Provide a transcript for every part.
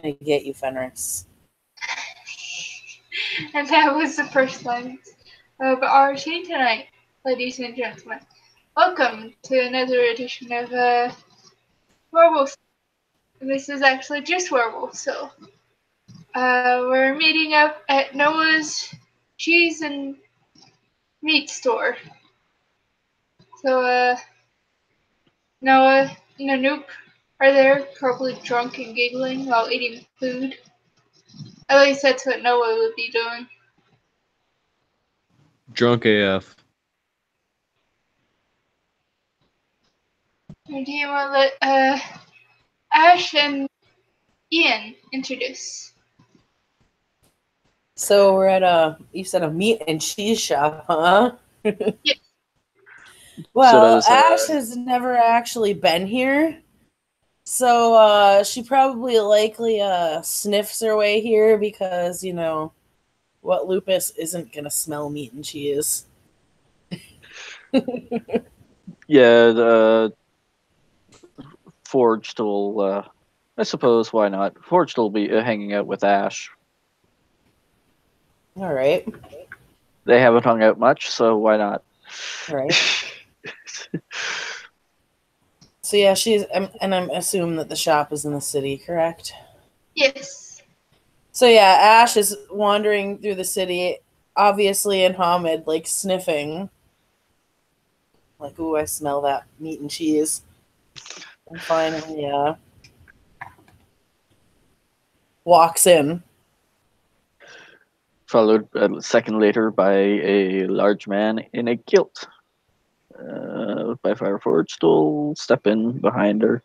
to get you, Fenris. And that was the first line of our scene tonight, ladies and gentlemen. Welcome to another edition of Werewolf. This is actually just Werewolf, so we're meeting up at Noah's cheese and meat store. So Noah and Anoop are there, probably drunk and giggling while eating food. At least that's what Noah would be doing. Drunk AF. Do you want to let Ash and Ian introduce? So we're at you said a meat and cheese shop, huh? Yes. Well, Ash has never actually been here. So she probably likely sniffs her way here because, you know, what lupus isn't going to smell meat and cheese? Yeah, Forged will, I suppose, why not? Forged will be hanging out with Ash. All right. They haven't hung out much, so why not? All right. So yeah, I'm assuming that the shop is in the city, correct? Yes. So yeah, Ash is wandering through the city, obviously, and Hamid like sniffing. Like, ooh, I smell that meat and cheese. And finally, walks in. Followed a second later by a large man in a kilt. By Fireforged will step in behind her.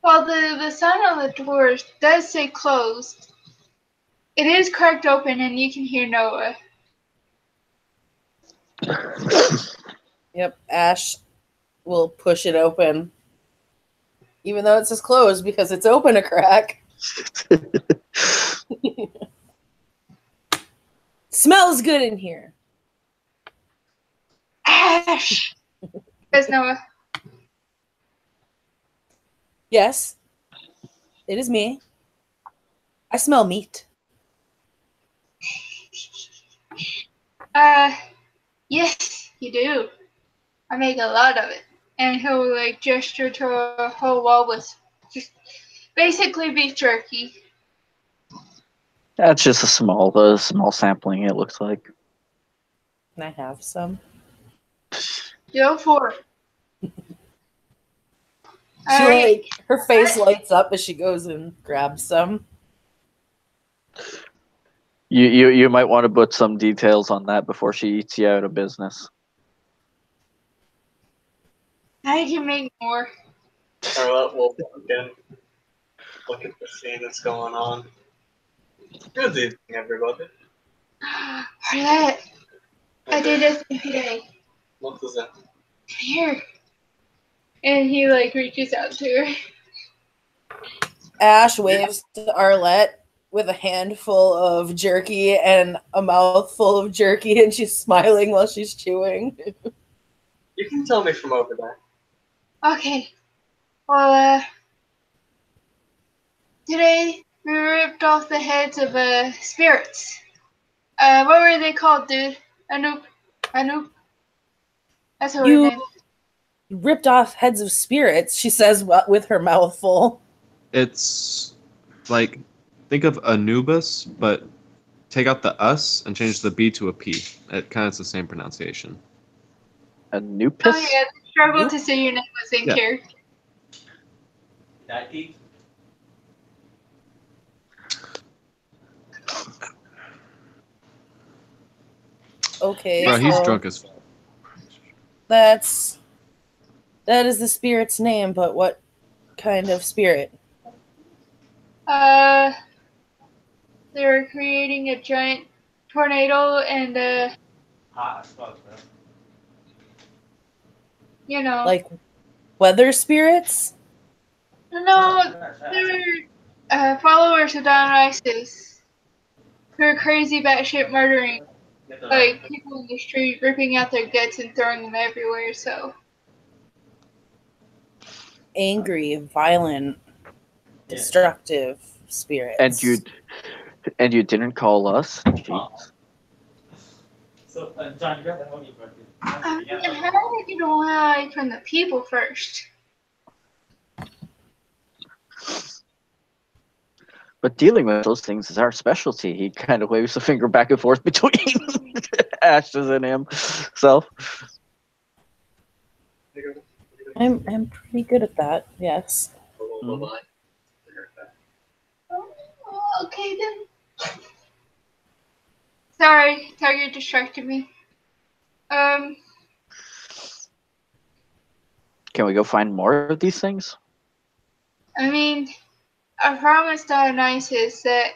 While the sign on the door does say closed, it is cracked open and you can hear Noah. Yep, Ash will push it open. Even though it says closed because it's open a crack. Smells good in here. Ash! Says Noah. Yes, it is me. I smell meat. Yes, you do. I make a lot of it. And he'll like gesture to a whole wall with just basically beef jerky. That's just a small sampling, it looks like. Can I have some? Go for it. Her face lights up as she goes and grabs some. You might want to put some details on that before she eats you out of business. I can make more. Alright, we'll again look at the scene that's going on. Good evening, everybody. Arlette, I did a thing today. What is it? Come here. And he like reaches out to her. Ash waves to Arlette with a handful of jerky and a mouthful of jerky, and she's smiling while she's chewing. You can tell me from over there. Okay. Well, today we ripped off the heads of spirits. What were they called, dude? Anoop. That's her name. Ripped off heads of spirits, she says with her mouth full. It's like, think of Anubis, but take out the us and change the B to a P. It kind of is the same pronunciation. Anubis? Oh yeah, the struggle to say your name was in character. Daddy? Okay. Bro, he's drunk as fuck. That is the spirit's name, but what kind of spirit? They were creating a giant tornado and you know. Like weather spirits? No, they're followers of Dionysus. They're crazy batshit murdering like people in the street, ripping out their guts and throwing them everywhere, so Angry, violent. destructive spirits. And you didn't call us. Jeez. So, John, you got the honey bucket. How did I get away from the people first? But dealing with those things is our specialty. He kind of waves a finger back and forth between Ashes and himself. I'm pretty good at that. Yes. Oh, okay then. Sorry, Tiger distracted me. Can we go find more of these things? I mean, I promised Dionysus that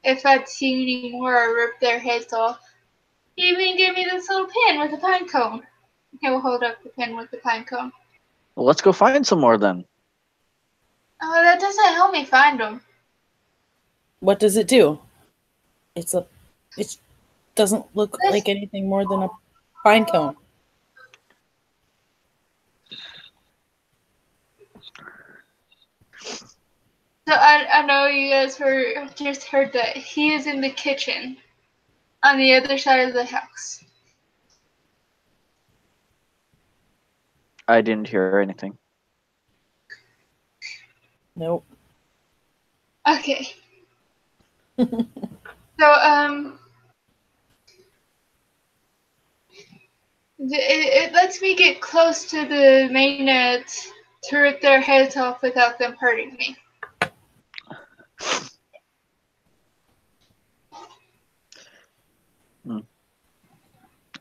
if I'd see any more, I'd rip their heads off. He even gave me this little pin with a pine cone. He'll hold up the pin with the pine cone. Well, let's go find some more then. Oh, that doesn't help me find them. What does it do? It doesn't look like anything more than a pine cone. So I know you guys just heard that he is in the kitchen on the other side of the house. I didn't hear anything. Nope. Okay. So, it lets me get close to the mainnet to rip their heads off without them hurting me.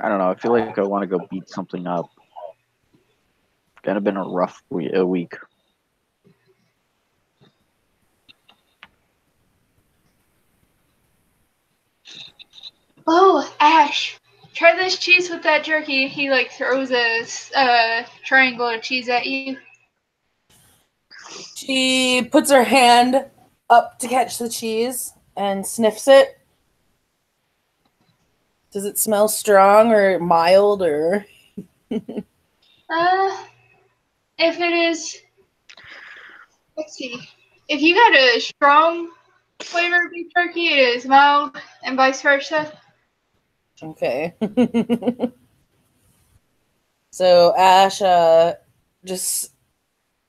I don't know. I feel like I want to go beat something up. Kind of been a rough week. Oh, Ash, try this cheese with that jerky. He like throws a triangle of cheese at you. She puts her hand up to catch the cheese and sniffs it. Does it smell strong or mild or? If it is, let's see. If you got a strong flavor of beef jerky, it is mild, and vice versa. Okay. So Ash just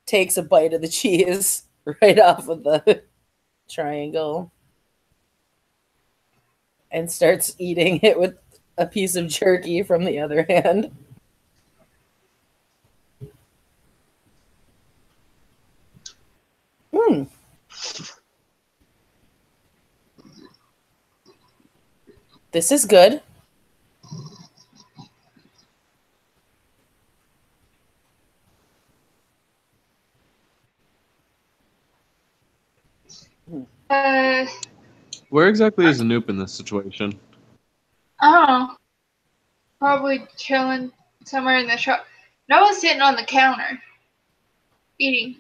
takes a bite of the cheese right off of the triangle and starts eating it with a piece of jerky from the other hand. This is good. Where exactly is Anoop in this situation? I don't know. Probably chilling somewhere in the shop. Noah's sitting on the counter, eating.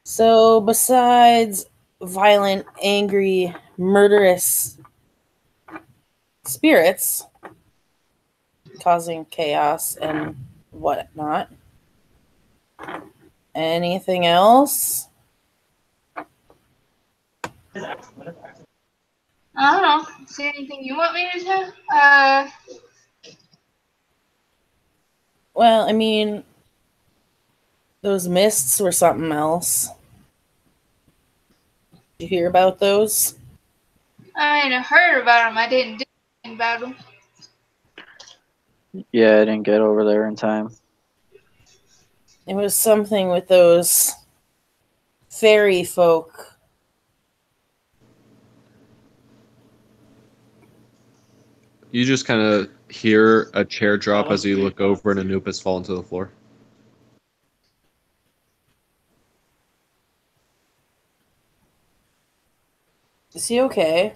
So besides violent, angry, murderous spirits causing chaos and whatnot, anything else? I don't know. See anything you want me to do? Well, I mean, those mists were something else. Did you hear about those? I mean, I heard about them. I didn't do anything about them. Yeah, I didn't get over there in time. It was something with those fairy folk. You just kind of hear a chair drop as you look over and Anubis fall to the floor. Is he okay?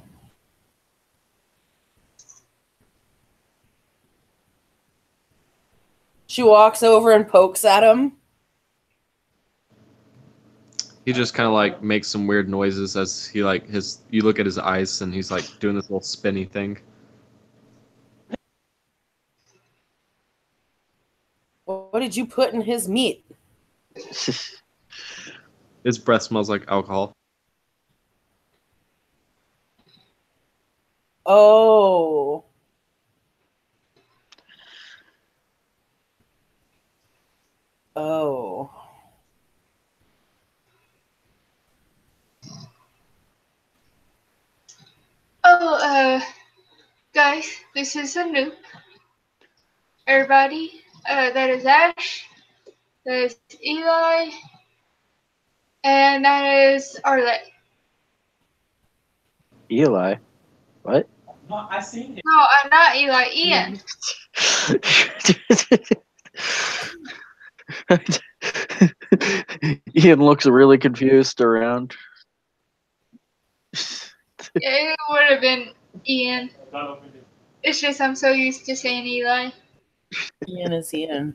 She walks over and pokes at him. He just kind of like makes some weird noises as he like his. You look at his eyes and he's like doing this little spinny thing. What did you put in his meat? His breath smells like alcohol. Oh. Oh. Oh, guys, this is a noob. Everybody, that is Ash, that is Eli, and that is Arlette. Eli. What? No, I seen him. No, I'm not Eli, Ian. Ian looks really confused around. It would have been Ian. God opened it. It's just I'm so used to saying Eli. Ian is Ian.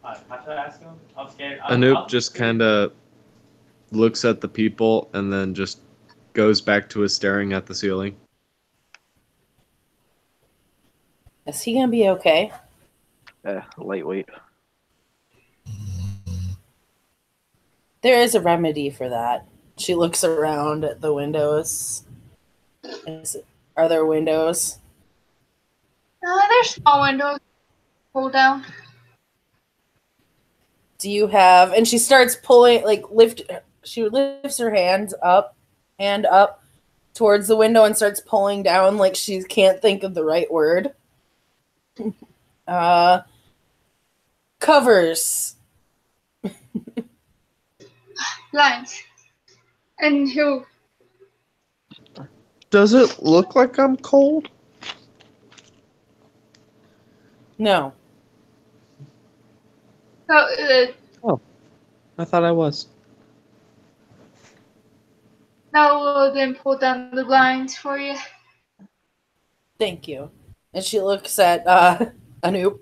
How should I ask him? I'm scared. Anoop just kind of looks at the people and then just goes back to his staring at the ceiling. Is he gonna be okay? Lightweight. There is a remedy for that. She looks around at the windows. Are there windows? There's small windows. Pull down. Do you have? And she starts pulling, she lifts her hand up towards the window and starts pulling down like she can't think of the right word. Covers. Lines. And who? Does it look like I'm cold? No. Oh, I thought I was. now we'll then pull down the blinds for you. Thank you. And she looks at Anoop.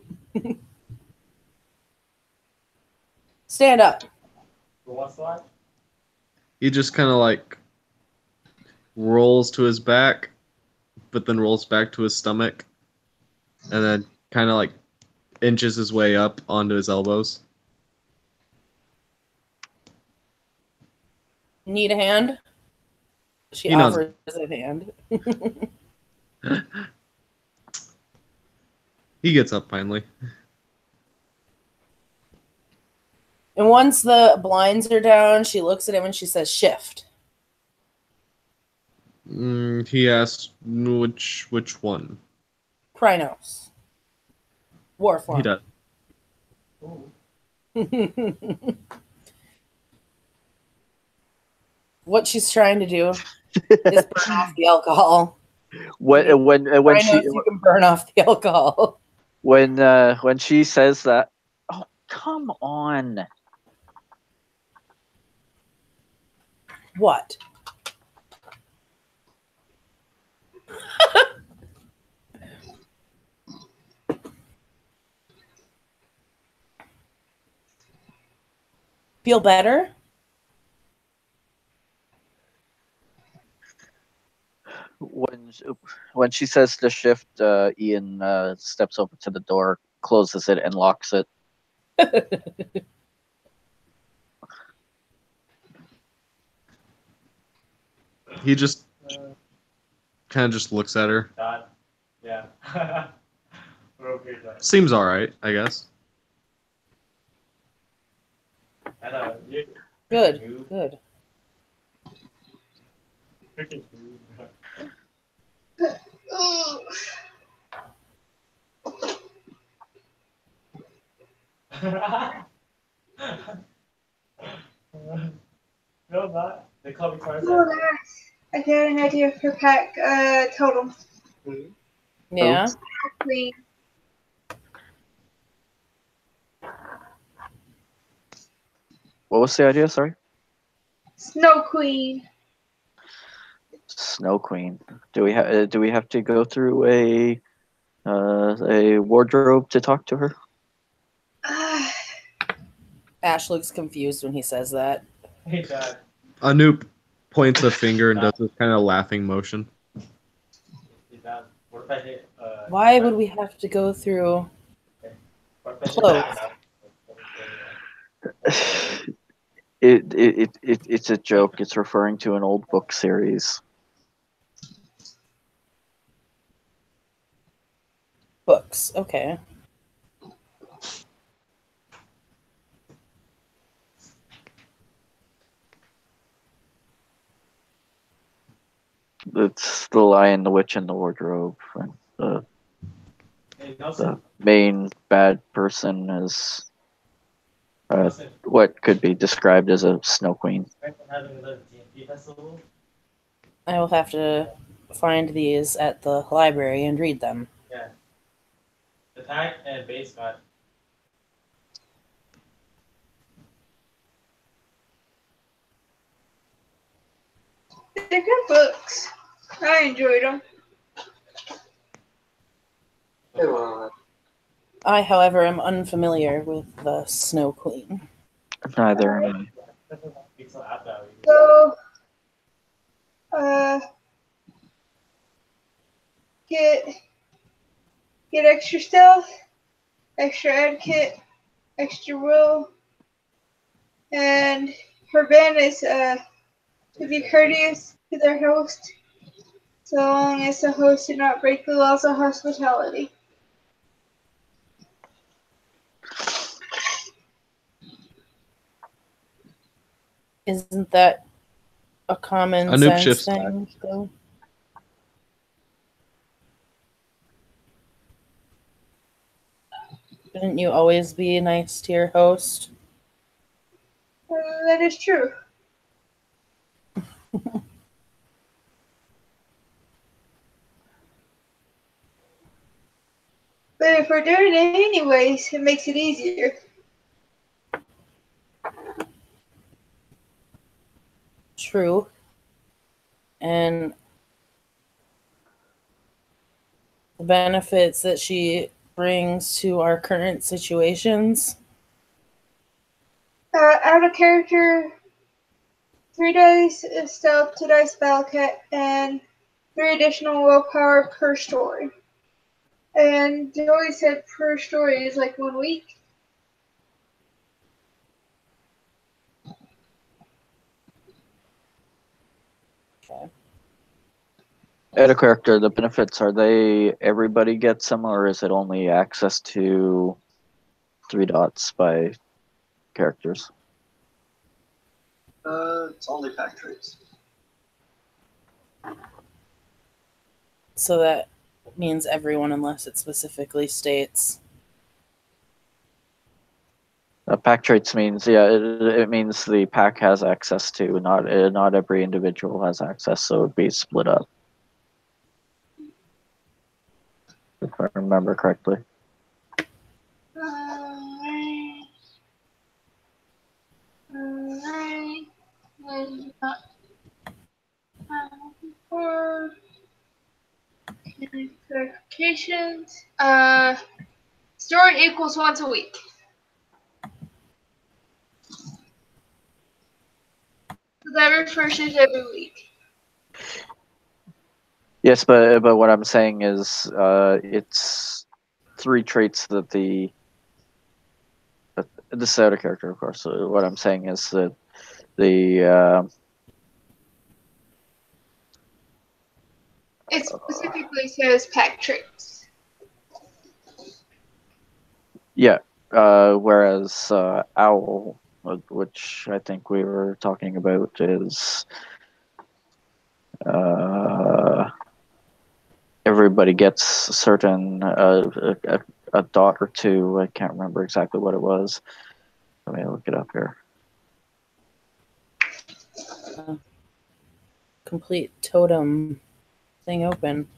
Stand up. For what side? He just kind of like rolls to his back, but then rolls back to his stomach, and then kind of like inches his way up onto his elbows. Need a hand? She He nods. offers a hand. He gets up finally. And once the blinds are down, she looks at him and she says, shift. He asks, which one? Krynos. War form. He does. What she's trying to do is burn off the alcohol. When Krynos, you can burn off the alcohol. when she says that, oh come on. What? Feel better? When she says to shift, Ian steps over to the door, closes it, and locks it. He just kind of just looks at her. God. Yeah. We're okay, Dad. Seems all right, I guess. And you. Good, good. Freaking no, not. They call me Tarzan. Oh, nice. I got an idea for pack total. Yeah. Queen. What was the idea? Sorry. Snow Queen. Snow Queen. Do we have to go through a wardrobe to talk to her? Ash looks confused when he says that. Hey, John. Anoop points a finger and does this kind of laughing motion. Hey, John. What if I hit? Why would we have to go through? What if I hit Close. that? It's a joke. It's referring to an old book series. Books. Okay. It's The Lion, the Witch, and the Wardrobe. And Hey, the Nelson. main bad person is Nelson. what could be described as a snow queen. Right from having the D&D festival. I will have to find these at the library and read them. Yeah. Attack and base mod. They're good books. I enjoyed them. Hey, well, I, however, am unfamiliar with the Snow Queen. Neither am I. So, get extra stealth, extra ed kit, extra will, and her ban is to be courteous to their host, so long as the host did not break the laws of hospitality. Isn't that a common Anoop sense shifts thing, though? Shouldn't you always be nice to your host? That is true. But if we're doing it anyways, it makes it easier. True. And the benefits that she brings to our current situations. Out of character, 3 dice stealth, 2 dice battle kit, and 3 additional willpower per story. And Joey said per story is like 1 week. Okay. Out of character, the benefits, are they everybody gets them, or is it only access to 3 dots by characters? it's only pack traits. So that means everyone unless it specifically states. Pack traits means, yeah, it means the pack has access to, not every individual has access, so it'd be split up. If I remember correctly. Alright. For clarifications. Story equals once a week. So that refreshes every week. Yes, but what I'm saying is, it's 3 traits that this is out of character, of course. So what I'm saying is that the It specifically says pack traits. yeah, whereas owl, which I think we were talking about, is everybody gets certain a dot or 2. I can't remember exactly what it was. Let me look it up here. Complete totem thing open.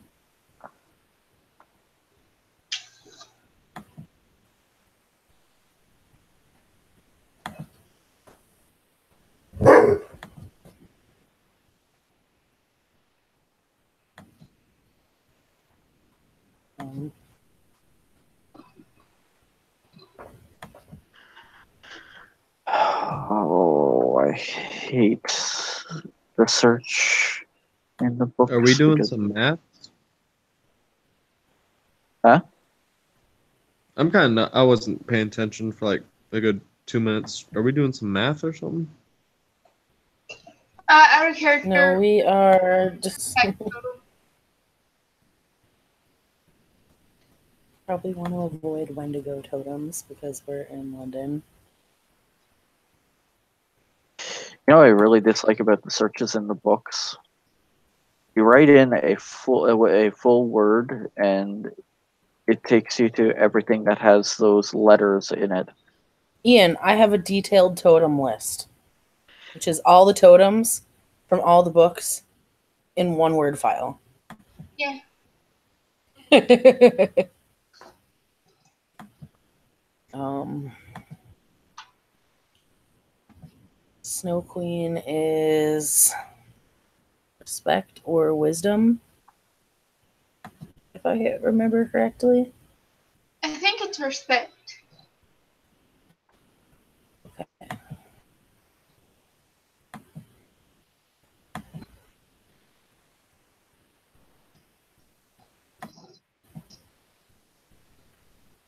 Oh, I hate the search in the books. Are we doing because- some math? Huh? I wasn't paying attention for like a good 2 minutes. Are we doing some math or something? Our character. No, we are just probably want to avoid Wendigo totems because we're in London. You know what I really dislike about the searches in the books? You write in a full word, and it takes you to everything that has those letters in it. Ian, I have a detailed totem list, which is all the totems from all the books in one word file. Yeah. Snow Queen is respect or wisdom, if I remember correctly. I think it's respect. Okay.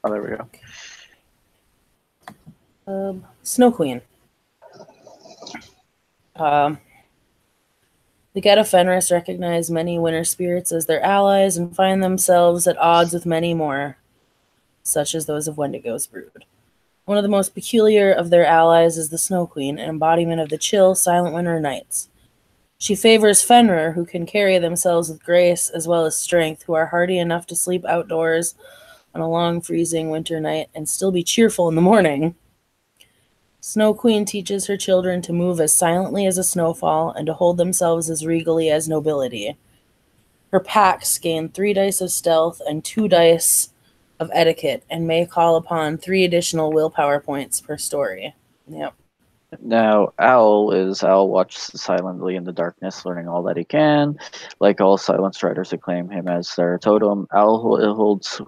Oh, there we go. Snow Queen. The Get of Fenris recognize many winter spirits as their allies and find themselves at odds with many more, such as those of Wendigo's brood. One of the most peculiar of their allies is the Snow Queen, an embodiment of the chill, silent winter nights. She favors Fenrir, who can carry themselves with grace as well as strength, who are hardy enough to sleep outdoors on a long, freezing winter night and still be cheerful in the morning. Snow Queen teaches her children to move as silently as a snowfall and to hold themselves as regally as nobility. Her packs gain 3 dice of stealth and 2 dice of etiquette and may call upon 3 additional willpower points per story. Yep. Now, Owl watches silently in the darkness, learning all that he can. Like all silent riders who claim him as their totem, Owl holds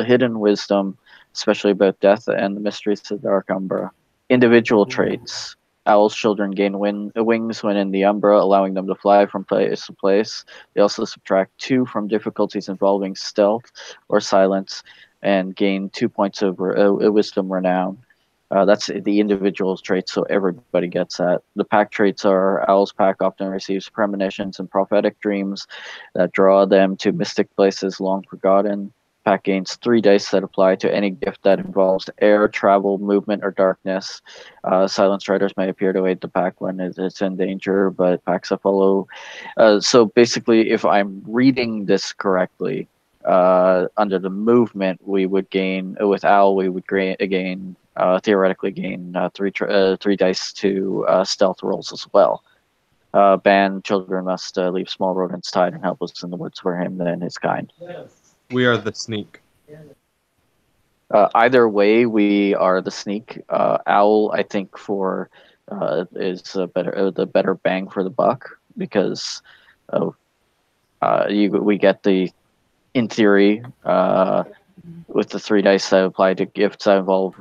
hidden wisdom, especially about death and the mysteries of the Dark Umbra. Individual traits. Owl's children gain wings when in the Umbra, allowing them to fly from place to place. They also subtract 2 from difficulties involving stealth or silence and gain 2 points of wisdom renown. That's the individual traits, so everybody gets that. The pack traits are Owl's pack often receives premonitions and prophetic dreams that draw them to mystic places long forgotten. Pack gains 3 dice that apply to any gift that involves air, travel, movement, or darkness. Silent Riders may appear to aid the pack when it's in danger, but packs that follow. So basically, if I'm reading this correctly, under the movement, we would gain, with Owl, we would theoretically gain 3 dice to stealth rolls as well. Banned children must leave small rodents tied and helpless in the woods for him and his kind. We are the sneak. Either way, we are the sneak. Owl, I think, is the better bang for the buck because we get the, in theory, with the 3 dice that apply to gifts that involve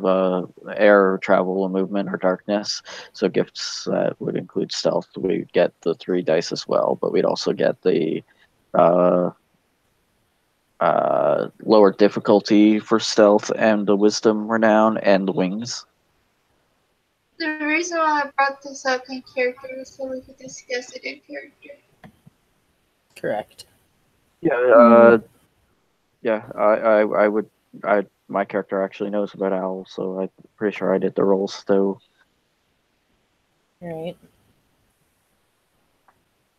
air, travel, movement, or darkness. So gifts that would include stealth, we get the 3 dice as well, but we'd also get the lower difficulty for stealth and the wisdom renown and the wings. The reason why I brought this up in character is so we could discuss it in character. Correct. Yeah, my character actually knows about Owl, so I'm pretty sure I did the rolls though. Right.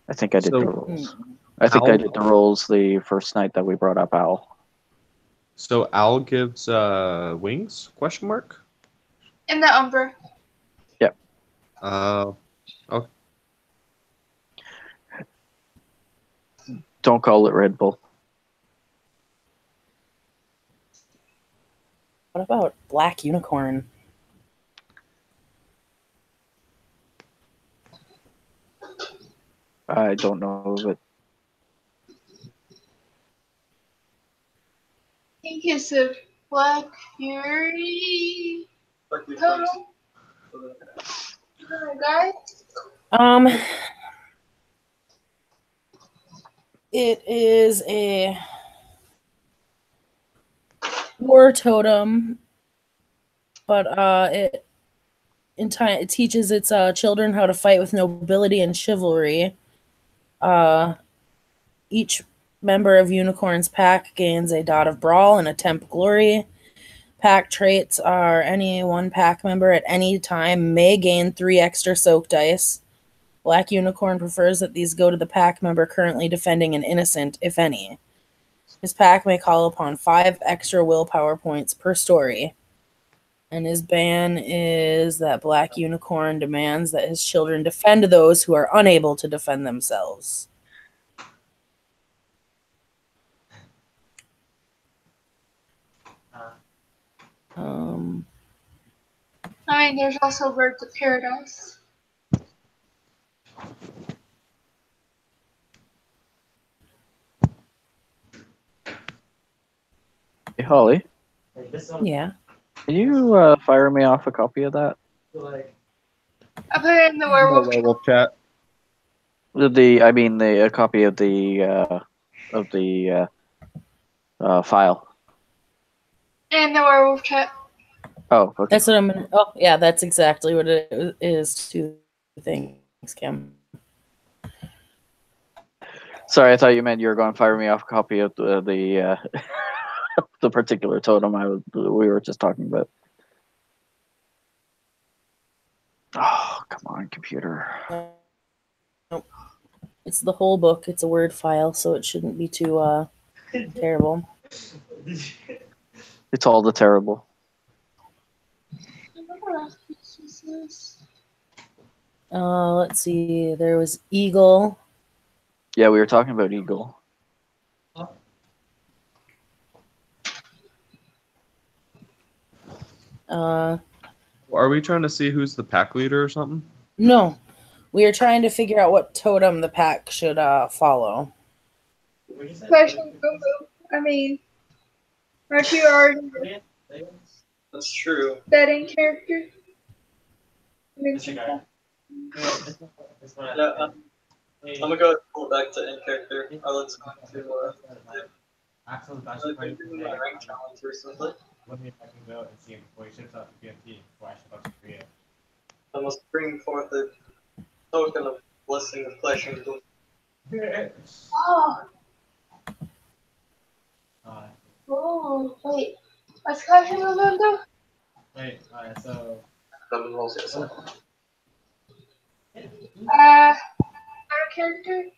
I think I did So- the rolls. I think I did the rolls the first night that we brought up Owl. So Owl gives wings? Question mark. In the Umbra. Okay. Don't call it Red Bull. What about Black Unicorn? I don't know, but I think it's a Black Fury total. Guys? It is a war totem, but it teaches its children how to fight with nobility and chivalry. Each member of Unicorn's pack gains a dot of brawl and a temp glory. Pack traits are any one pack member at any time may gain 3 extra soak dice. Black Unicorn prefers that these go to the pack member currently defending an innocent, if any. His pack may call upon 5 extra willpower points per story. And his ban is that Black Unicorn demands that his children defend those who are unable to defend themselves. I mean, there's also Birds of Paradise. Hey, Holly, Yeah. can you fire me off a copy of that? I put it in the werewolf. Werewolf chat. A copy of the file. In the werewolf chat. Oh, okay. That's what I'm gonna. Oh, yeah, that's exactly what it is. 2 things, Kim. Sorry, I thought you meant you were going to fire me off a copy of the the particular totem we were just talking about. Oh, come on, computer. Nope. It's the whole book. It's a Word file, so it shouldn't be too terrible. It's all the terrible. Let's see. There was Eagle. Yeah, we were talking about Eagle. Are we trying to see who's the pack leader or something? No, we are trying to figure out what totem the pack should follow. Question, I mean, aren't you already That's true. setting character? Yeah, I'm gonna go pull back to in character. Let's go to I've been doing the rank challenge recently. I must bring forth a token of blessing of flesh and blood. Oh, wait. What's question November? Wait, alright, so. Our character.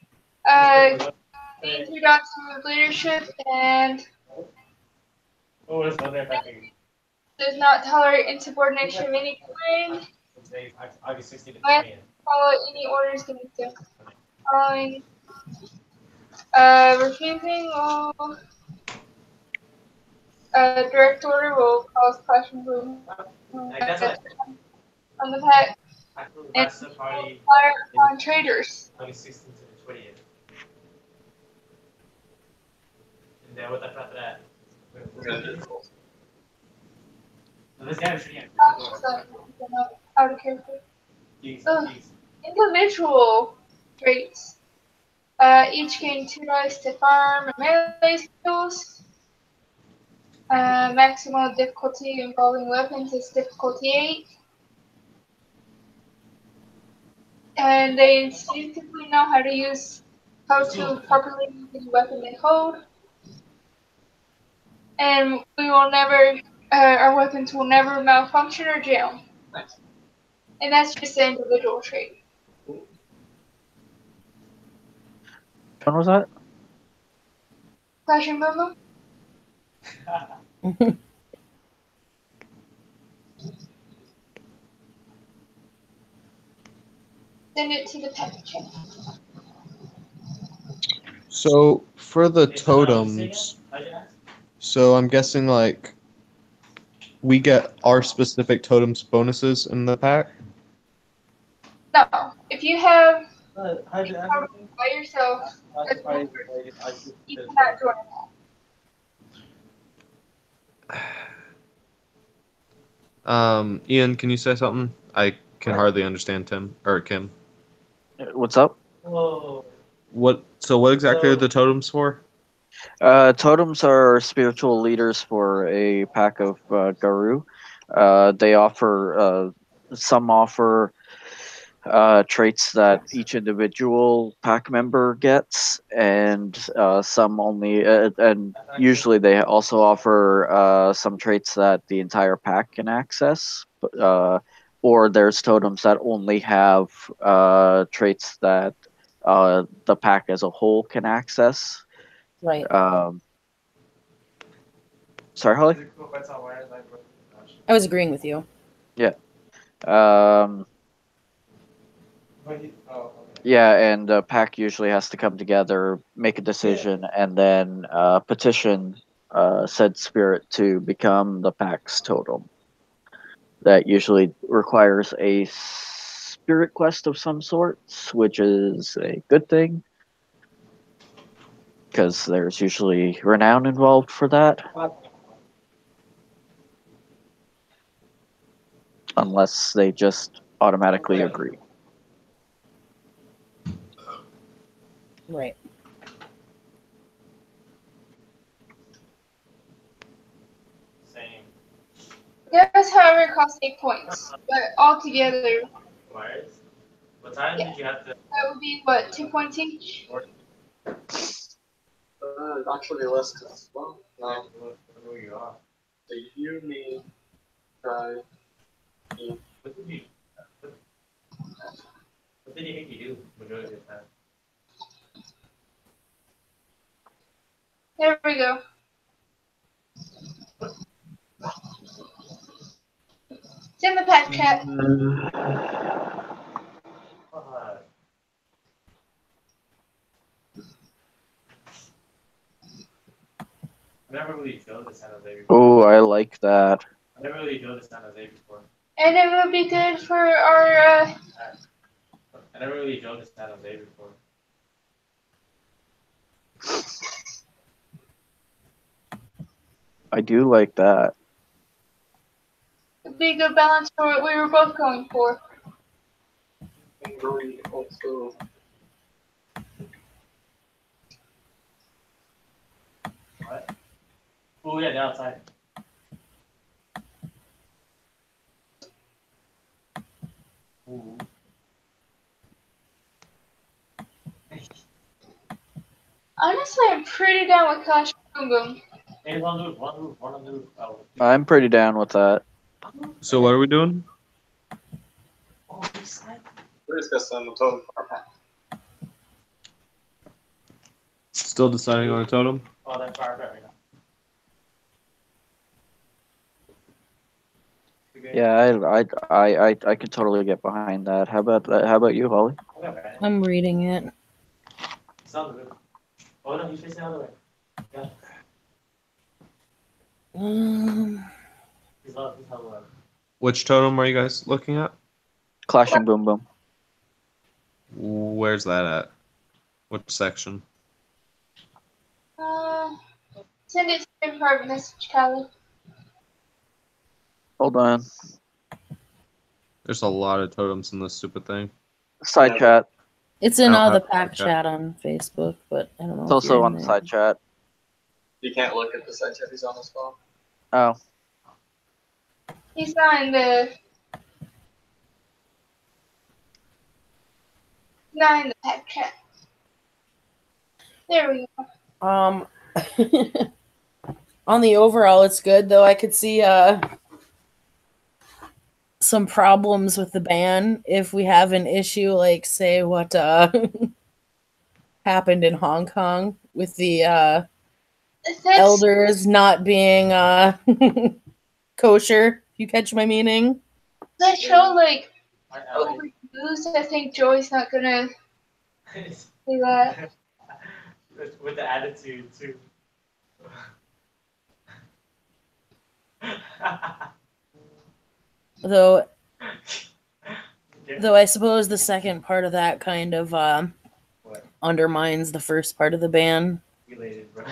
Gain 2 dots of leadership and Oh, what is the other affecting? does not tolerate insubordination of any kind. August 16 to Must 20th. follow any orders given to him. Following. Refusing all direct order will cause clashing on the pack and fire on traders. August 16 to the 20th. And then what the after that? This guy is Out of character. Individual traits. Each gain 2 dice to farm and melee skills. Maximum difficulty involving weapons is difficulty 8. And they instinctively know how to properly use the weapon they hold. And we will never, our weapons will never malfunction or jam. Nice. And that's just an individual trait. Which one was that? Flashing Boom Send it to the pet chat. So for the totems, so I'm guessing like we get our specific totems bonuses in the pack. No, if you have How did I by yourself, you cannot join that. Ian, can you say something? I can hardly understand Tim or Kim. What's up? Whoa. What? So what exactly are the totems for? Totems are spiritual leaders for a pack of Garu. They offer some offer traits that each individual pack member gets, and some only. And usually, they also offer some traits that the entire pack can access. Or there's totems that only have traits that the pack as a whole can access. Right. Sorry, Holly? I was agreeing with you. Yeah. Yeah, and the pack usually has to come together, make a decision, and then petition said spirit to become the pack's totem. That usually requires a spirit quest of some sort, which is a good thing, because there's usually renown involved for that. Unless they just automatically agree. Right. Same. Yes, however, cost 8 points, but altogether Wires? What time did you have to? that would be what, 2 points each? Actually less because, well, no. Where you are? So you, me, try, me. What did you make you do majority of the time? There we go. It's in the pack chat. I never really drove to San Jose before. Oh, I like that. I never really drove to San Jose before. And it would be good for our, I never really drove to San Jose before. I do like that. it'd be a good balance for what we were both going for. And really also, What? Oh yeah, they're outside. Ooh. Honestly, I'm pretty down with Clash Boom Boom. Hey, one move, one move, one move. Oh. I'm pretty down with that. So what are we doing? Oh, this guy. we're discussing the total for our pack. Still deciding on a totem? Oh, that's fire right now. Yeah, I could totally get behind that. How about that? How about you, Holly? I'm reading it. It's on the move. Oh no, he's facing the other way. Yeah. He's held low. Which totem are you guys looking at? Clashing Boom Boom. Where's that at? Which section? Send it to me for a message, Callie. Hold on. There's a lot of totems in this stupid thing. Side Yeah. chat. It's in I don't the have pack that. chat on Facebook, but I don't know. It's if also you're in on the there. side chat. You can't look at the side chat, he's on the spot. Oh. He's not in the pack chat. There we go. On the overall, it's good, though I could see some problems with the ban if we have an issue like, say, what happened in Hong Kong with the elders not being kosher. You catch my meaning? That show, like, I overused. I think Joey's not gonna do that. with the attitude too. Though I suppose the second part of that kind of What? undermines the first part of the ban. Related, bro.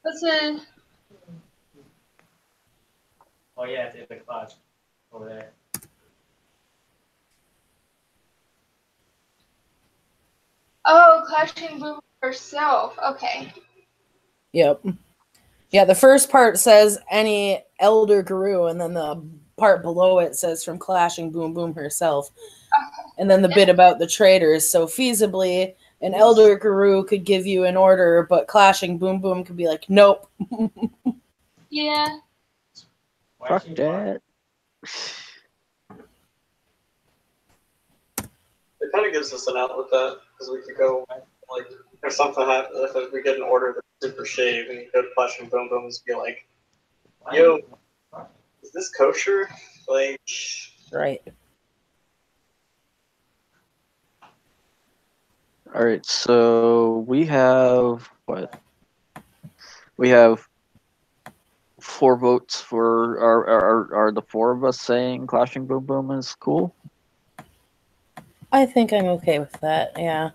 That's a Oh yeah, it's in the closet over there. Oh, Clashing Boom herself. Okay. Yep. Yeah, the first part says any Elder Guru, and then the part below it says from Clashing Boom Boom herself. And then the bit about the traders. So feasibly, an Elder Guru could give you an order, but Clashing Boom Boom could be like, nope. Yeah. Fuck that. It kind of gives us an out with that because we could go like if something happens, if we get an order that's super shave and you go to Flash and Boom Boom and be like, "Yo, is this kosher?" Like, Right. All right, so we have what? We have 4 votes for are the 4 of us saying Clashing Boom Boom is cool? I think I'm okay with that, yeah.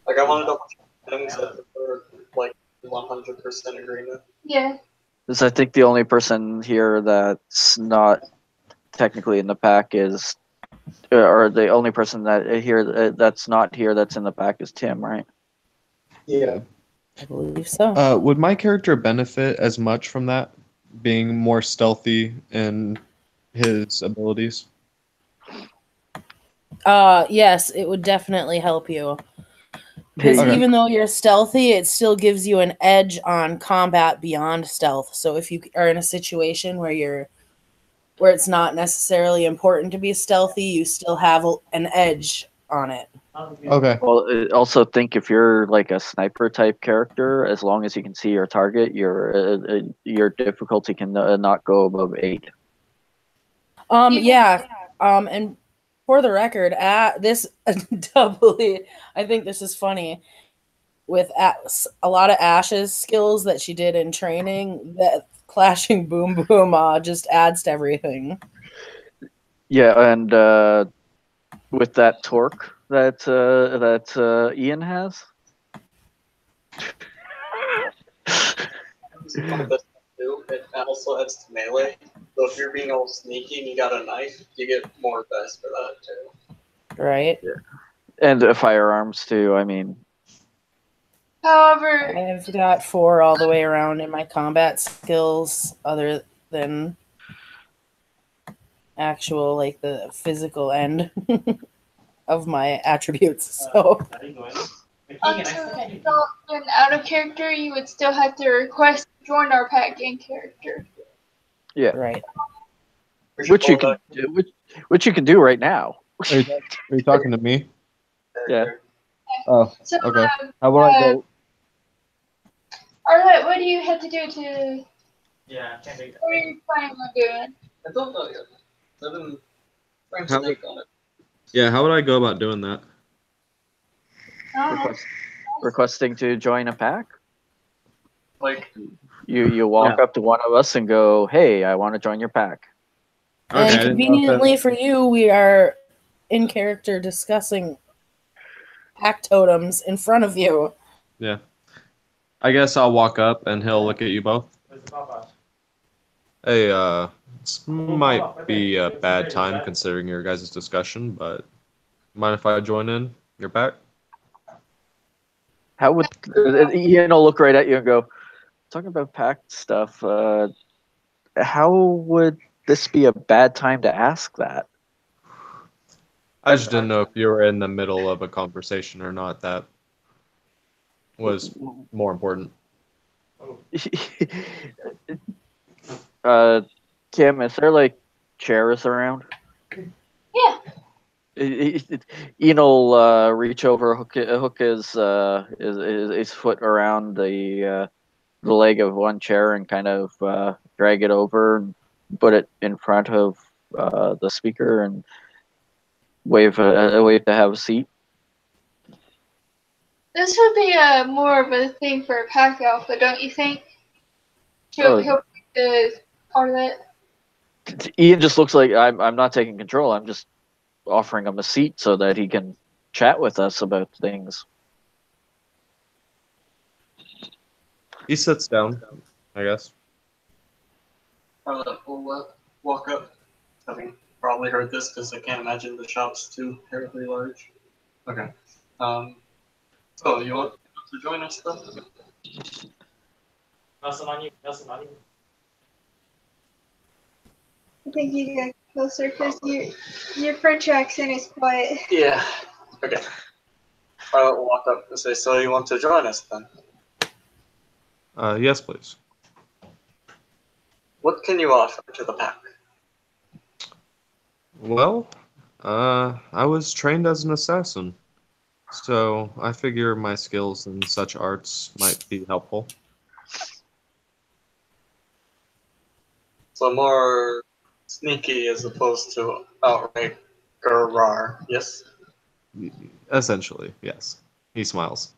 like I want to double check things that are like 100% agreement. Yeah. Because I think the only person here that's not technically in the pack is, or the only person that here that's not here that's in the pack is Tim, right? Yeah. I believe so. Would my character benefit as much from that, being more stealthy in his abilities? Yes, it would definitely help you. Because Okay. even though you're stealthy, it still gives you an edge on combat beyond stealth. So if you are in a situation where it's not necessarily important to be stealthy, you still have an edge on it. Okay. Well, also think if you're like a sniper type character, as long as you can see your target, your difficulty can not go above 8. Yeah. And for the record, this doubly, I think this is funny. With a lot of Ash's skills that she did in training, that Clashing Boom Boom just adds to everything. Yeah, and with that torque that Ian has. It also adds to melee. So if you're being all sneaky and you got a knife, you get more best for that too. Right. Yeah. And firearms too. I mean, However, I've got 4 all the way around in my combat skills, other than actual, like, the physical end of my attributes. So, also, in out of character, you would still have to request to join our pack in character. yeah, right. which you can do right now. Are you talking to me? Yeah. Oh, So, okay. How about I go? Arlette, what do you have to do to? Yeah, I can't make What are you planning on doing? I don't know yet. I've been trying How to think on it. Yeah, how would I go about doing that? Requesting to join a pack. Like, You walk up to one of us and go, "Hey, I want to join your pack." Okay, I And didn't know if conveniently for you, we are in character discussing pack totems in front of you. Yeah. I guess I'll walk up and he'll look at you both. Where's the pop-up? Hey, this might be a bad time considering your guys' discussion, but mind if I join in your pack? How would Ian will look right at you and go, "Talking about pack stuff. How would this be a bad time to ask that?" I just didn't know if you were in the middle of a conversation or not. That was more important. Kim, is there like chairs around? Yeah. Ian will reach over, hook his foot around the leg of one chair and kind of drag it over and put it in front of the speaker and wave to have a seat. This would be more of a thing for pack alpha, don't you think? He'll pick the Arlette. Ian just looks like I'm not taking control. I'm just offering him a seat so that he can chat with us about things. He sits down, I guess. We'll walk up, having probably heard this because I can't imagine the shop's too terribly large. Okay. So you want to join us though? I think you get closer because your French accent is quiet. Yeah. Okay. I'll walk up and say, so you want to join us then? Yes, please. What can you offer to the pack? Well, I was trained as an assassin, so I figure my skills in such arts might be helpful. So more sneaky as opposed to outright garrar, yes? Essentially, yes. He smiles.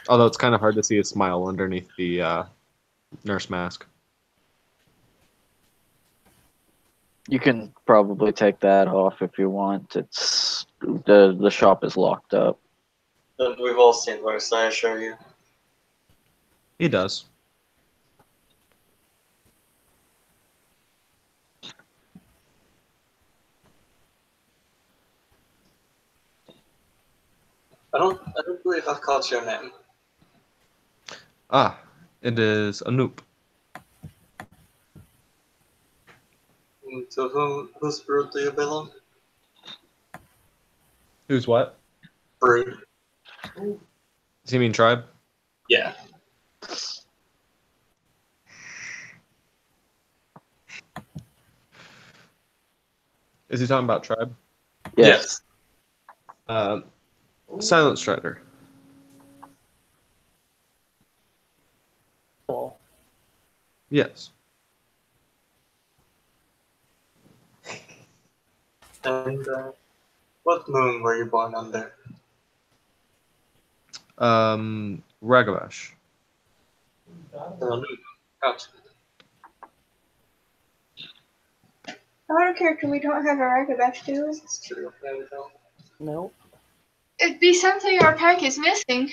Although it's kind of hard to see a smile underneath the nurse mask. You can probably take that off if you want. It's the shop is locked up. We've all seen worse, I assure you. He does. I don't believe I've caught your name. Ah, it is Anoop. To whose brood do you belong? Who's what? Brood. Does he mean tribe? Yeah. Is he talking about tribe? Yes. Silent Strider. Cool. Yes. And what moon were you born under? Ragabash. Gotcha. Out of character, we don't have a Ragabash, do we? It's true. There we go. Nope. It'd be something our pack is missing.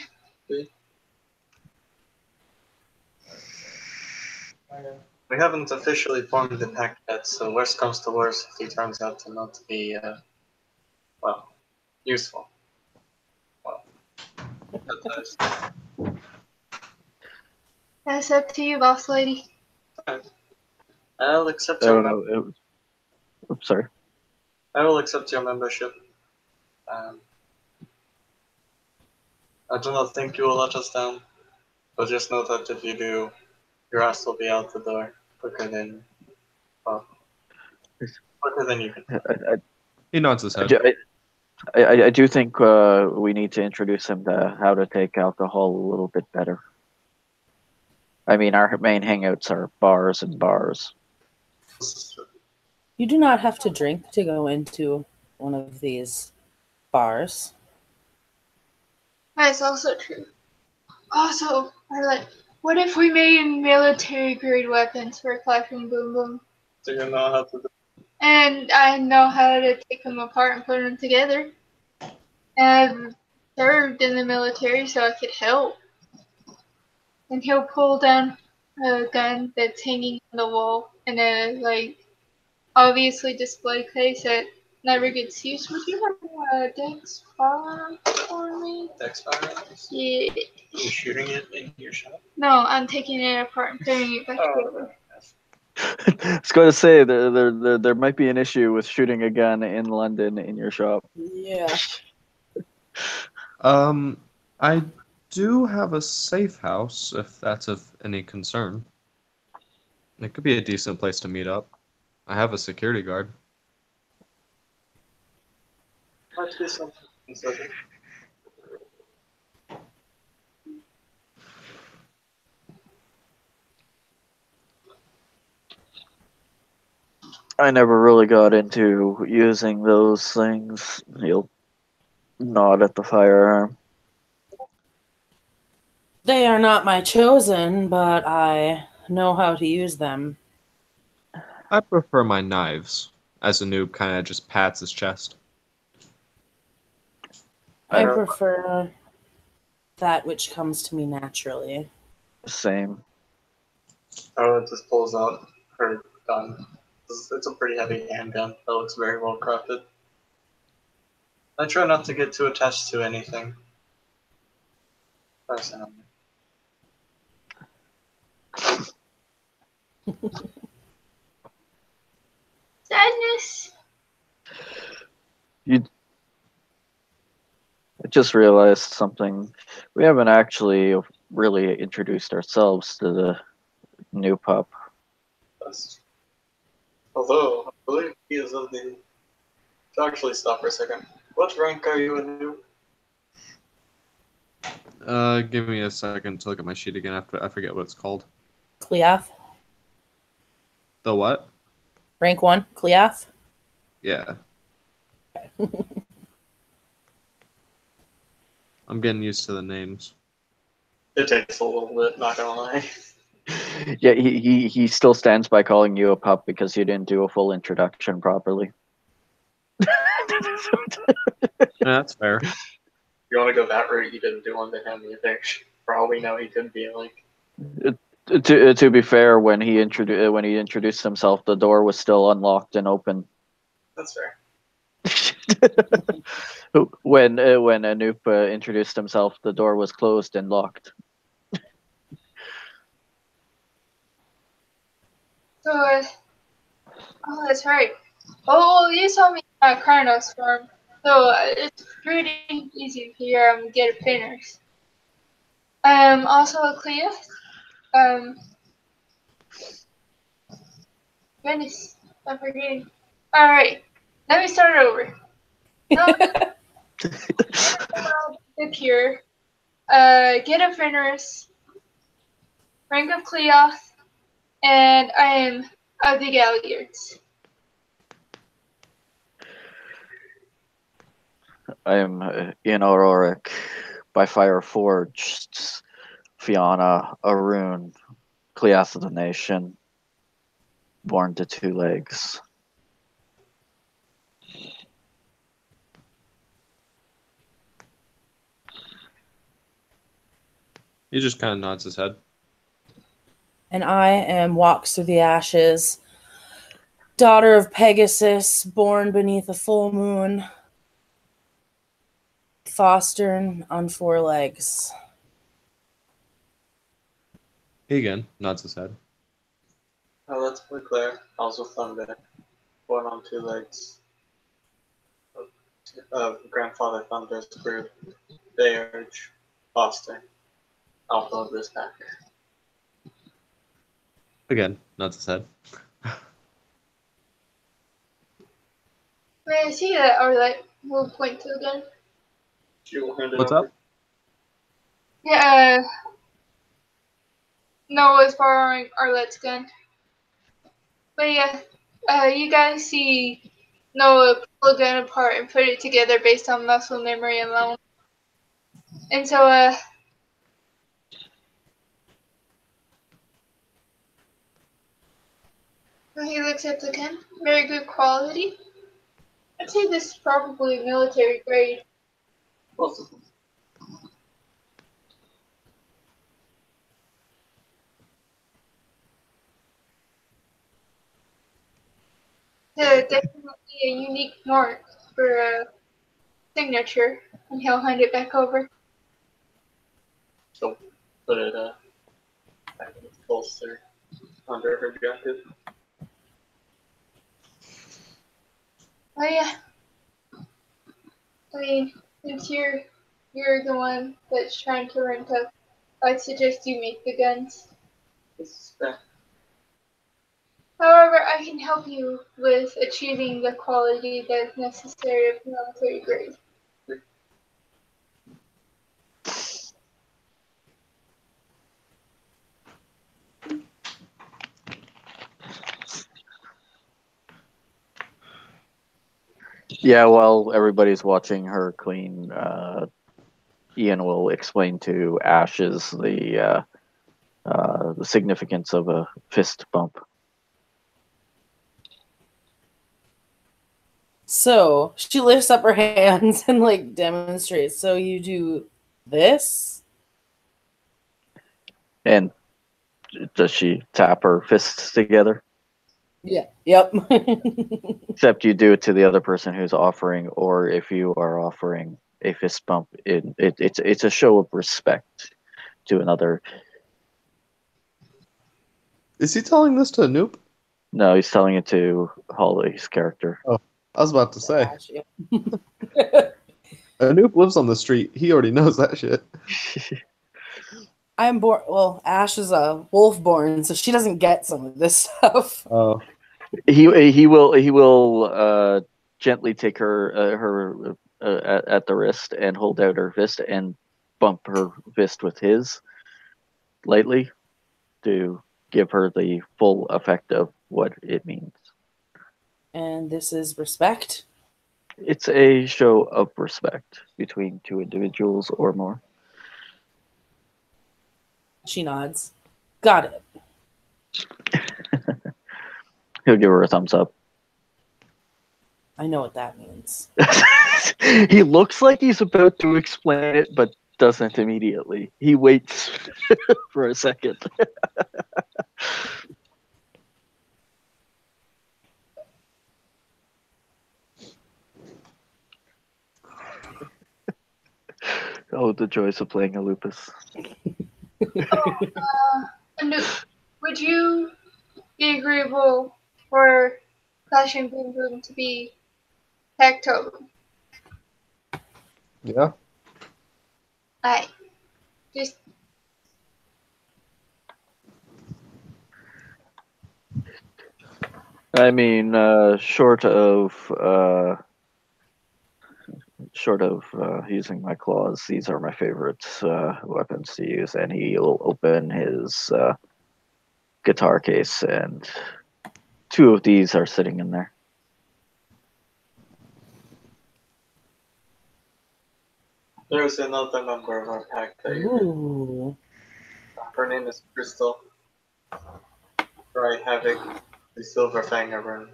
We haven't officially formed the pack yet, so worst comes to worst if he turns out to not be, well, useful. Well, That's up to you, boss lady. I'll accept I your don't know. Oops, sorry. I will accept your membership. I do not think you will let us down, but just know that if you do, your ass will be out the door quicker than, well, quicker than you can. He nods his head. I do think we need to introduce him to how to take alcohol a little bit better. I mean, our main hangouts are bars and bars. You do not have to drink to go into one of these bars. That's also true. Also, what if we made military grade weapons for Clashing Boom Boom? Do you know how to do And I know how to take them apart and put them together. And I've served in the military, so I could help. And he'll pull down a gun that's hanging on the wall in a obviously display case that never gets used. Would you have a Dex firearm for me? Dex firearms? Yeah. You're shooting it in your shop? No, I'm taking it apart and putting it back together. I was going to say there might be an issue with shooting a gun in London in your shop. Yeah. I do have a safe house, if that's of any concern. It could be a decent place to meet up. I have a security guard. Might be something to consider. I never really got into using those things. He'll nod at the firearm. They are not my chosen, but I know how to use them. I prefer my knives, as a noob kind of just pats his chest. I prefer that which comes to me naturally. Same. Oh, it just pulls out her gun. It's a pretty heavy handgun that looks very well crafted. I try not to get too attached to anything. Personally. Sadness. I just realized something. We haven't actually really introduced ourselves to the new pup. That's, although, I believe he is of the... So actually, stop for a second. What rank are you in new? Give me a second to look at my sheet again. I forget what it's called. Cleath. The what? Rank 1, Cleath. Yeah. I'm getting used to the names. It takes a little bit, not gonna lie. Yeah, he still stands by calling you a pup because you didn't do a full introduction properly. Yeah, that's fair. You want to go that route, you didn't do one to him either. For all we know, he could be like... To be fair, when he introduced himself, the door was still unlocked and open. That's fair. when Anoop introduced himself, the door was closed and locked. So, oh, that's right. Oh, you saw me at Karnak's farm. So it's pretty easy here to get pinners. Also a Clea. Goodness, I'm forgetting. Alright, let me start over. Dip here. Get a Fenris. Rank of Cleoth. And I am of the Galliards. I am in Auroric, by fire forged, Fianna, Arun, Cleath of the Nation, born to 2 legs. He just kind of nods his head. And I am Walks Through the Ashes, daughter of Pegasus, born beneath a full moon, fostered on 4 legs. He again nods his head. Oh, that's pretty clear. Also Thunder. Born on 2 legs. Grandfather Thunder's group. Bayarge. Foster. Alpha of this pack. Again, nods his head. May I see that Arlette will point to again? She will hand it What's over. up? Yeah, Noah's borrowing Arlette's gun. But yeah, you guys see Noah pull the gun apart and put it together based on muscle memory alone. And so, he looks at the gun. Very good quality. I'd say this is probably military grade. Both of them. Definitely a unique mark for a signature. And he'll hand it back over. She'll put it back in its bolster under her jacket. Oh yeah. I mean, since you're the one that's trying to rank up, I'd suggest you make the guns. This is fair. However, I can help you with achieving the quality that's necessary of military grade. Yeah, while everybody's watching her clean, Ian will explain to Ashes the significance of a fist bump. So she lifts up her hands and like demonstrates. So you do this? And Does she tap her fists together? Yeah. Yep. Except you do it to the other person who's offering, or if you are offering a fist bump, it's a show of respect to another. Is he telling this to Anoop? No, he's telling it to Holly's character. Oh, I was about to say. Gosh, yeah. Anoop lives on the street. He already knows that shit. I'm born. Well, Ash is a wolf born, so she doesn't get some of this stuff. Oh, He will gently take her at the wrist and hold out her fist and bump her fist with his lightly to give her the full effect of what it means. And this is respect. It's a show of respect between two individuals or more. She nods. Got it. He'll give her a thumbs up. I know what that means. He looks like he's about to explain it, but doesn't immediately. He waits for a second. Oh, the joys of playing a lupus. And would you be agreeable for Clash and Boom Boom to be tactile? yeah. Just I mean, short of using my claws, these are my favorite weapons to use. And he'll open his guitar case, and two of these are sitting in there. There's another member of our pack that you Ooh. Her name is Crystal. Right, Havoc, the Silver Fangorn.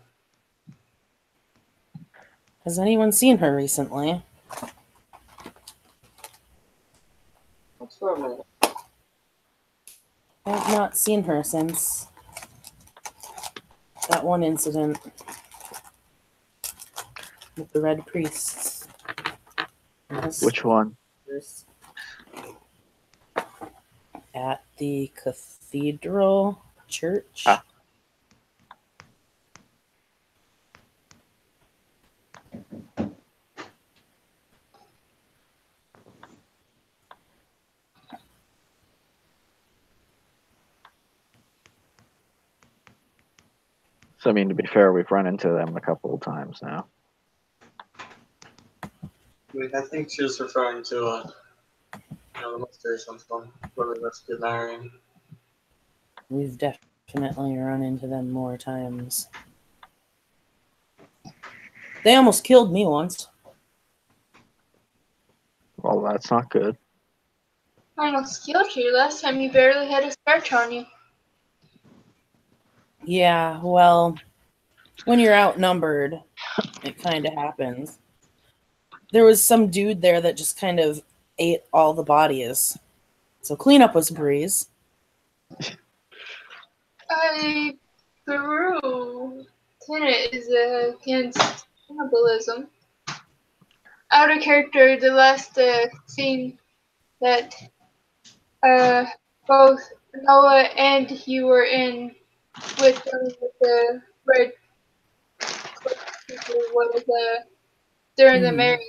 Has anyone seen her recently? What's wrong? I have not seen her since that one incident with the Red Priests. Yes. Which one? At the Cathedral Church. Ah. So, I mean, to be fair, we've run into them a couple of times now. I think she was referring to the mysterious one where we rescued Marion. We've definitely run into them more times. They almost killed me once. Well, that's not good. I almost killed you last time. You barely had a scratch on you. Yeah, well, when you're outnumbered, it kind of happens. There was some dude there that just kind of ate all the bodies. So cleanup was a breeze. Peru tenet is against cannibalism. Out of character, the last scene that both Noah and you were in with the red people was during the marriage.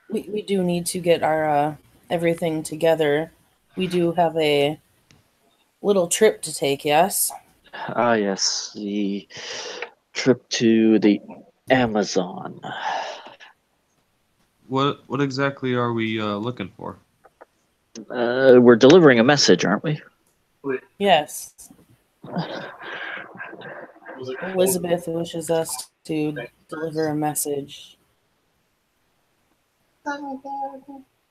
We do need to get our everything together. We do have a little trip to take, yes? Ah, yes, the trip to the Amazon. What exactly are we looking for? We're delivering a message, aren't we? Yes. Elizabeth wishes us to deliver a message.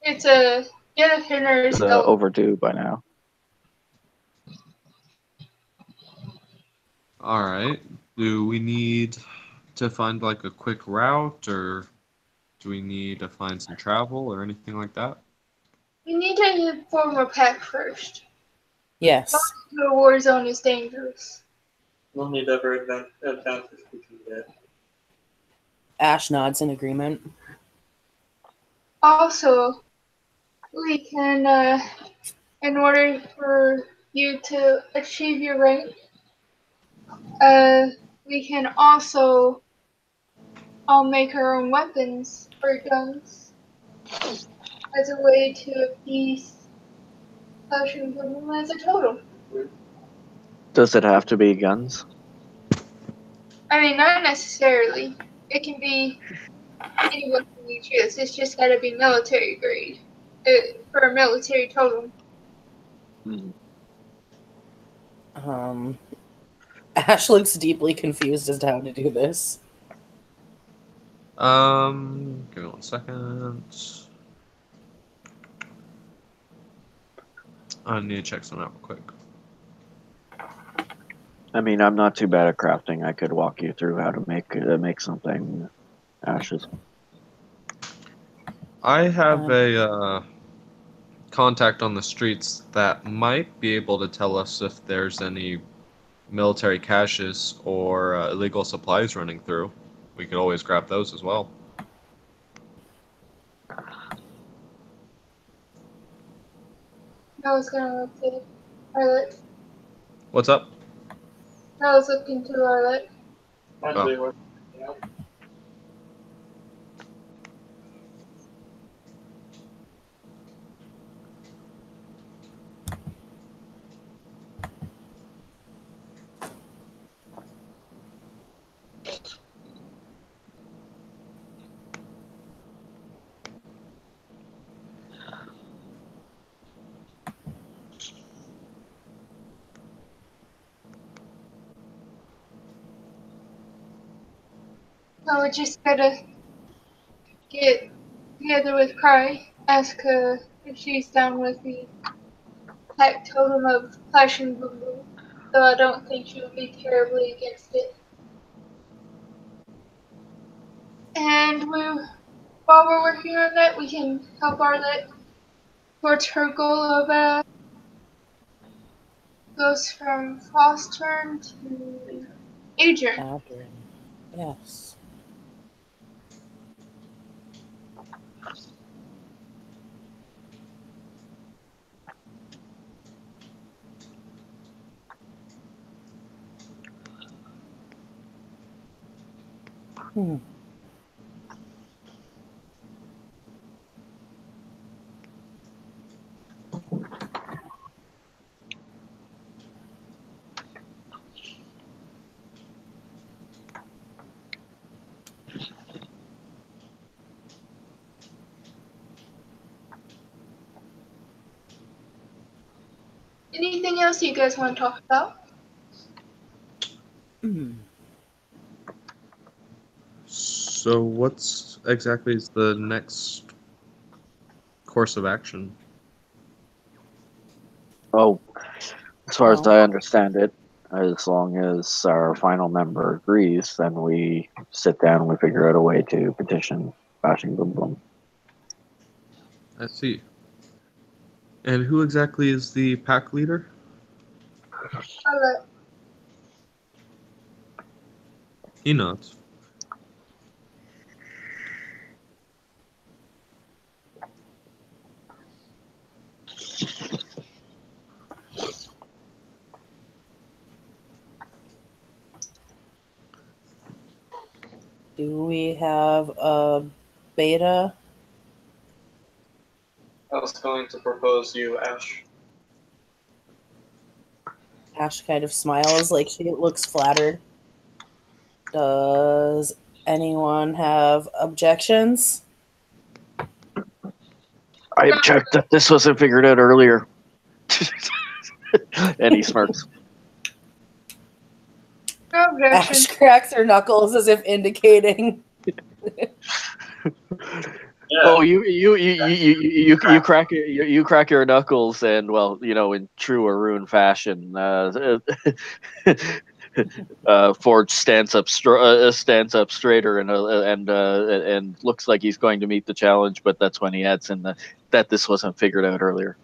It's a It's overdue by now. All right. Do we need to find like a quick route, or do we need to find some travel or anything like that? We need to form a pack first. Yes. The war zone is dangerous. We'll need every advantage we can get. Ash nods in agreement. Also, we can, in order for you to achieve your rank, we can also all make our own weapons or guns as a way to appease Ocean Bloom as a total. Does it have to be guns? I mean, not necessarily. It can be any weapon you choose. It's just gotta be military grade for a military totem. Ash looks deeply confused as to how to do this. Give me 1 second. I need to check something out real quick. I mean, I'm not too bad at crafting. I could walk you through how to make something. Ashes. I have a contact on the streets that might be able to tell us if there's any military caches or illegal supplies running through. We could always grab those as well. I was gonna look at Arlet. What's up? I was looking to Arlet. Actually, we're, yeah. So we just gotta get together with Cry, ask her if she's down with the pack totem of Passion Boom Boom. Though I don't think she would be terribly against it. And while we're working on that, we can help Arlet towards her goal of goes from Frostturn to Adrian. Yes. Anything else you guys want to talk about? So what's exactly is the next course of action? Oh, as far as I understand it, as long as our final member agrees, then we sit down and we figure out a way to petition Bashing Boom Boom. I see. And who exactly is the pack leader? Arlet. He nods. Do we have a beta? I was going to propose you, Ash. Ash kind of smiles like she looks flattered. Does anyone have objections? I object that this wasn't figured out earlier. And he smirks. No objection. Ash cracks her knuckles as if indicating. Yeah. Oh, you crack your knuckles, and well, in true Arun fashion, Forge stands up straighter and looks like he's going to meet the challenge, but that's when he adds in that this wasn't figured out earlier.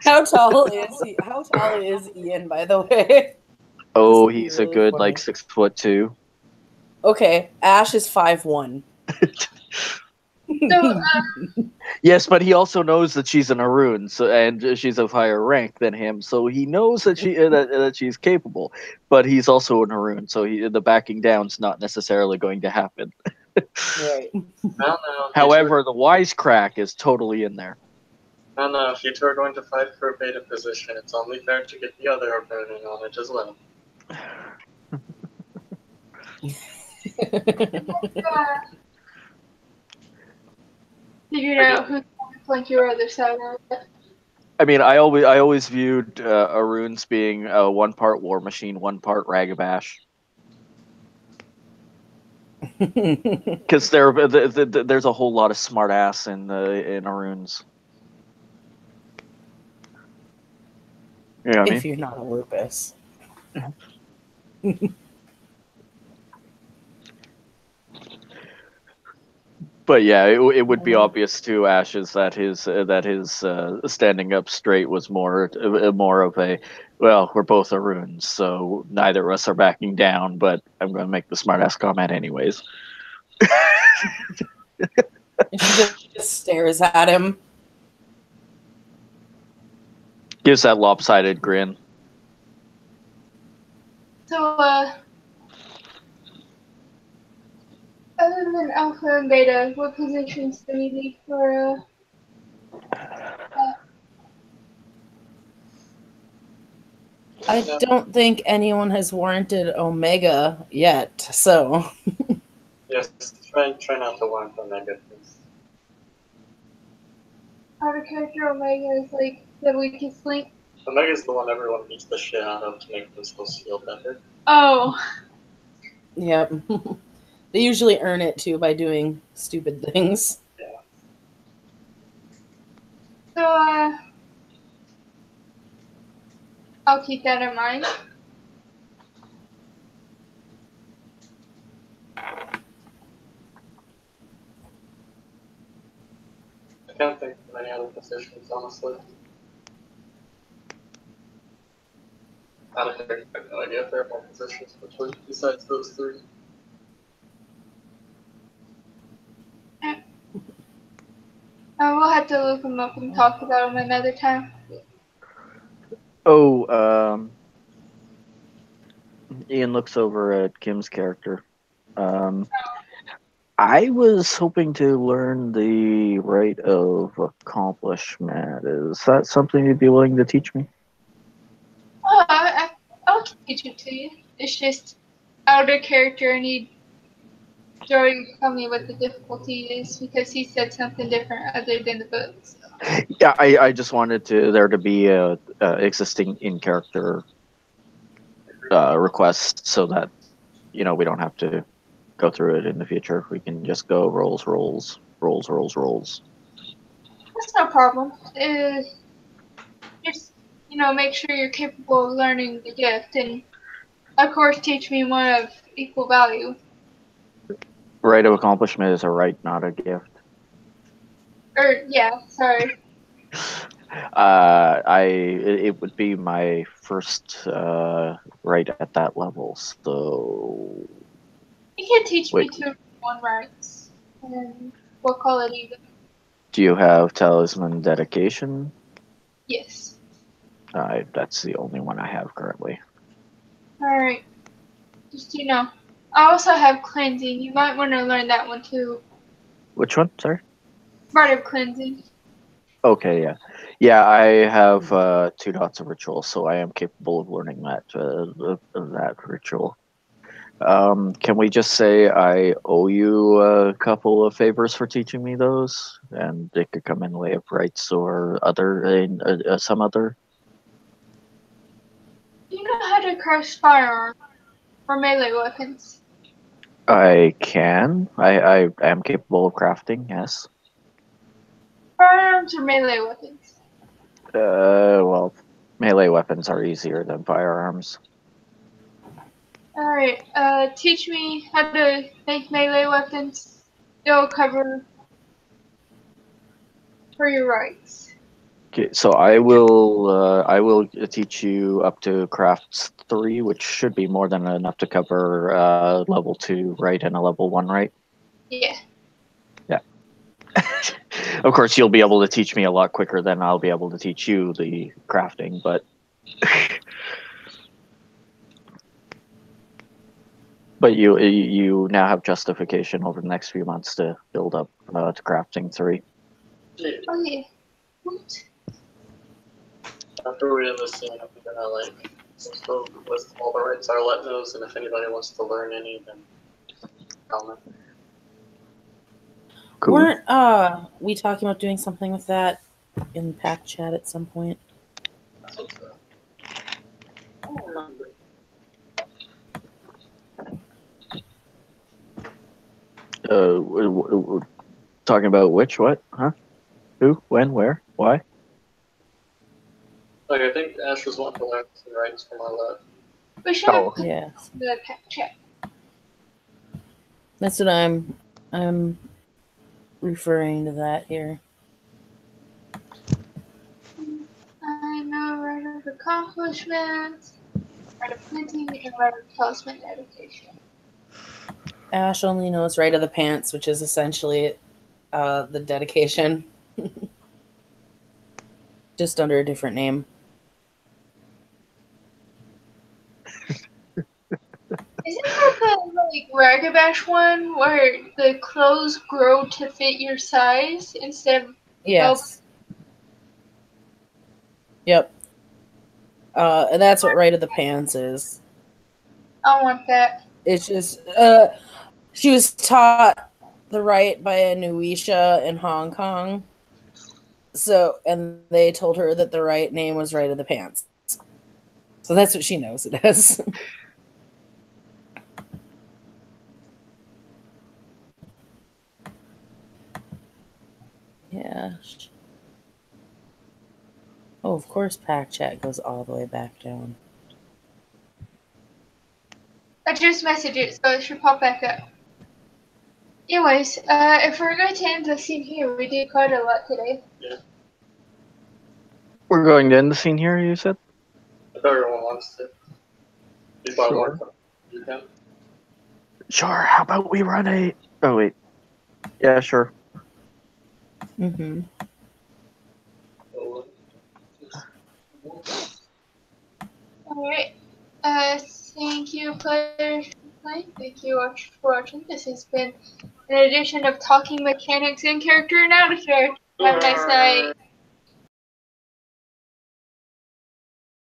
How tall is he? How tall is Ian, by the way? Oh, This is he's a really good funny. 6'2". Okay, Ash is 5'1". So, Yes, but he also knows that she's an Arun, and she's of higher rank than him, so he knows that that she's capable. But he's also an Arun, so the backing down's not necessarily going to happen. Right. I don't know. However, the wisecrack is totally in there. I don't know. If you two are going to fight for a beta position, it's only fair to get the other opponent on it as well. figured out who's going to flank your other side on. I mean, I always viewed Aruns being one part War Machine, one part Ragabash. Because there's a whole lot of smart ass in Aruns. You know what I mean? If you're not a lupus. But yeah, it would be obvious to Ashes that his standing up straight was more of a, well, we're both Aruns, so neither of us are backing down, but I'm going to make the smartass comment anyways. And she just stares at him. Gives that lopsided grin. So, other than Alpha and Beta, what positions do we need for, I don't think anyone has warranted Omega yet, so. Yes, try not to warrant Omega, please. Outer character Omega is like the weakest link? Omega's the one everyone beats the shit out of to make themselves feel better. Oh. Yep. They usually earn it too by doing stupid things. Yeah. So, I'll keep that in mind. I can't think of any other positions, honestly. I don't think I have no idea if there are more positions besides those three. We'll have to look them up and talk about them another time. Oh, Ian looks over at Kim's character. I was hoping to learn the rite of accomplishment. Is that something you'd be willing to teach me? I'll teach it to you. It's just outer character. I need Joey to tell me what the difficulty is because he said something different other than the books. Yeah, I just wanted there to be a existing in character request so that we don't have to go through it in the future. We can just go rolls. That's no problem. Just make sure you're capable of learning the gift, and of course, teach me one of equal value. Rite of accomplishment is a right, not a gift. Yeah, sorry. It would be my first right at that level, so You can teach me 2-1 rights, and we'll call it even. Do you have talisman dedication? Yes. That's the only one I have currently. Alright. Just I also have cleansing. You might want to learn that one too. Which one? Sorry? Rite of cleansing. Okay, yeah. Yeah, I have 2 dots of ritual, so I am capable of learning that ritual. Can we just say I owe you a couple of favors for teaching me those? And they could come in the way of rights or some other? You know how to crush firearms, or melee weapons? I can. I am capable of crafting, yes. Firearms or melee weapons? Well, melee weapons are easier than firearms. Alright, teach me how to make melee weapons. They'll cover for your rights. Okay, so I will teach you up to crafts 3, which should be more than enough to cover level 2, right, and a level 1, right? Yeah. Yeah. Of course, you'll be able to teach me a lot quicker than I'll be able to teach you the crafting, but but you now have justification over the next few months to build up to crafting 3. Oh yeah. What? After we end this scene, I'm gonna like go with all the rights Arlette knows, and if anybody wants to learn any, then comment. Cool. Weren't we talking about doing something with that in pack chat at some point? I hope so. I don't remember. Talking about which? What? Huh? Who? When? Where? Why? Like, I think Ash was wanting to learn some rights from Arlette. We should have Oh. put Yeah, the pack chat. that's what I'm referring to that here. I know right of accomplishments, right of printing, and right of talisman dedication. Ash only knows right of the pants, which is essentially the dedication, just under a different name. Isn't that the Ragabash one where the clothes grow to fit your size instead of Yes. Yep. And that's what right of the pants is. I want that. It's just she was taught the right by a Nuisha in Hong Kong. So, and they told her that the right name was right of the pants. So that's what she knows it as. Yeah. Oh, of course, pack chat goes all the way back down. I just messaged it, so it should pop back up. Anyways, if we're going to end the scene here, we did quite a lot today. Yeah. We're going to end the scene here, you said? If everyone wants to. You probably Sure. want to. You can. Sure, how about we run a... Oh, wait. Yeah, sure. Mm-hmm. Alright. Thank you, players, for playing. Thank you for watching. This has been an edition of Talking Mechanics in Character and Out of Character. Have a nice night.